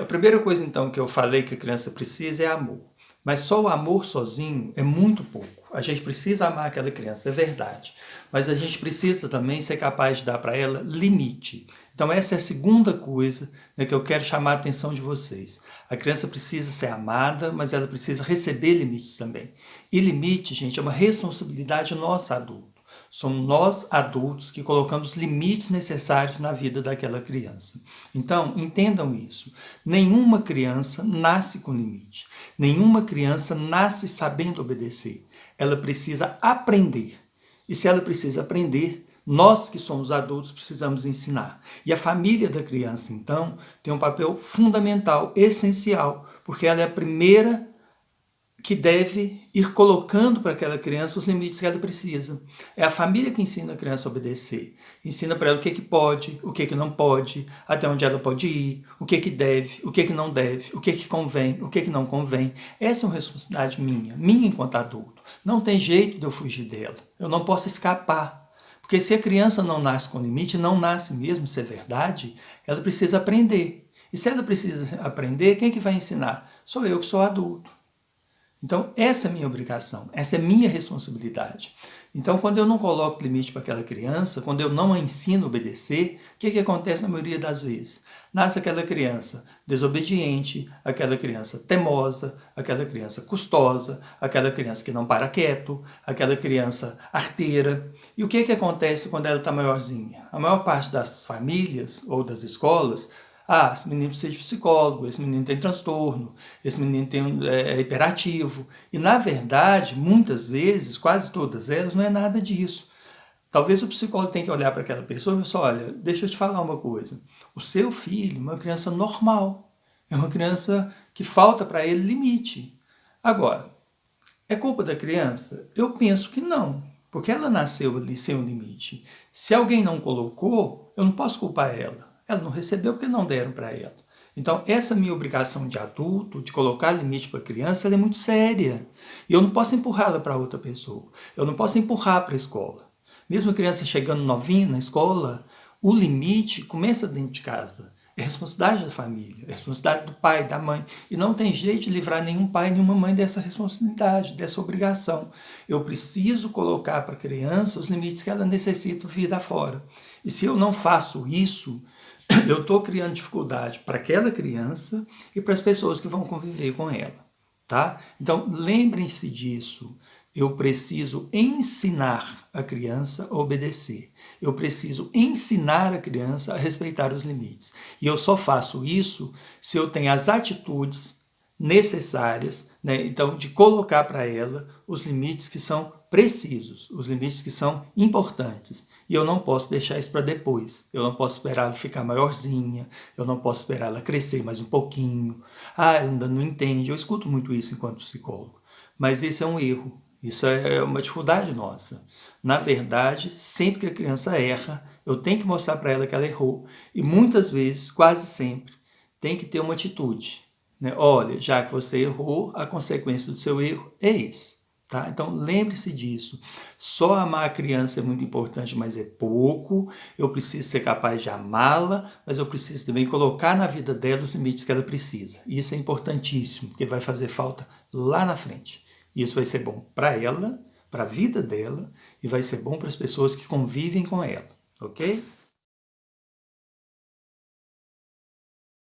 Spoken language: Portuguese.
A primeira coisa, então, que eu falei que a criança precisa é amor. Mas só o amor sozinho é muito pouco. A gente precisa amar aquela criança, é verdade. Mas a gente precisa também ser capaz de dar para ela limite. Então essa é a segunda coisa, né, que eu quero chamar a atenção de vocês. A criança precisa ser amada, mas ela precisa receber limites também. E limite, gente, é uma responsabilidade nossa, adulto. Somos nós, adultos, que colocamos limites necessários na vida daquela criança. Então, entendam isso. Nenhuma criança nasce com limite. Nenhuma criança nasce sabendo obedecer. Ela precisa aprender. E se ela precisa aprender, nós que somos adultos precisamos ensinar. E a família da criança, então, tem um papel fundamental, essencial, porque ela é a primeira que deve ir colocando para aquela criança os limites que ela precisa. É a família que ensina a criança a obedecer. Ensina para ela o que pode, o que não pode, até onde ela pode ir, o que deve, o que não deve, o que convém, o que não convém. Essa é uma responsabilidade minha enquanto adulto. Não tem jeito de eu fugir dela. Eu não posso escapar. Porque se a criança não nasce com limite, não nasce mesmo, isso é verdade, ela precisa aprender. E se ela precisa aprender, quem é que vai ensinar? Sou eu que sou adulto. Então, essa é a minha obrigação, essa é a minha responsabilidade. Então, quando eu não coloco limite para aquela criança, quando eu não a ensino a obedecer, o que acontece na maioria das vezes? Nasce aquela criança desobediente, aquela criança teimosa, aquela criança custosa, aquela criança que não para quieto, aquela criança arteira. E o que acontece quando ela está maiorzinha? A maior parte das famílias ou das escolas, esse menino precisa de psicólogo, esse menino tem transtorno, esse menino é hiperativo. E, na verdade, muitas vezes, quase todas elas, não é nada disso. Talvez o psicólogo tenha que olhar para aquela pessoa e falar, olha, deixa eu te falar uma coisa. O seu filho é uma criança normal. É uma criança que falta para ele limite. Agora, é culpa da criança? Eu penso que não. Porque ela nasceu ali sem um limite. Se alguém não colocou, eu não posso culpar ela. Ela não recebeu porque não deram para ela. Então, essa minha obrigação de adulto, de colocar limite para a criança, ela é muito séria. E eu não posso empurrá-la para outra pessoa. Eu não posso empurrar para a escola. Mesmo a criança chegando novinha na escola, o limite começa dentro de casa. É responsabilidade da família, é responsabilidade do pai, da mãe. E não tem jeito de livrar nenhum pai, nenhuma mãe dessa responsabilidade, dessa obrigação. Eu preciso colocar para a criança os limites que ela necessita vida afora. E se eu não faço isso, eu estou criando dificuldade para aquela criança e para as pessoas que vão conviver com ela, tá? Então, lembrem-se disso. Eu preciso ensinar a criança a obedecer. Eu preciso ensinar a criança a respeitar os limites. E eu só faço isso se eu tenho as atitudes necessárias, né? Então, de colocar para ela os limites que são precisos, os limites que são importantes. E eu não posso deixar isso para depois. Eu não posso esperar ela ficar maiorzinha, eu não posso esperar ela crescer mais um pouquinho. Ela ainda não entende. Eu escuto muito isso enquanto psicólogo. Mas isso é um erro. Isso é uma dificuldade nossa. Na verdade, sempre que a criança erra, eu tenho que mostrar para ela que ela errou. E muitas vezes, quase sempre, tem que ter uma atitude. Né? Olha, já que você errou, a consequência do seu erro é esse. Tá? Então, lembre-se disso. Só amar a criança é muito importante, mas é pouco. Eu preciso ser capaz de amá-la, mas eu preciso também colocar na vida dela os limites que ela precisa. E isso é importantíssimo, porque vai fazer falta lá na frente. Isso vai ser bom para ela, para a vida dela, e vai ser bom para as pessoas que convivem com ela, ok?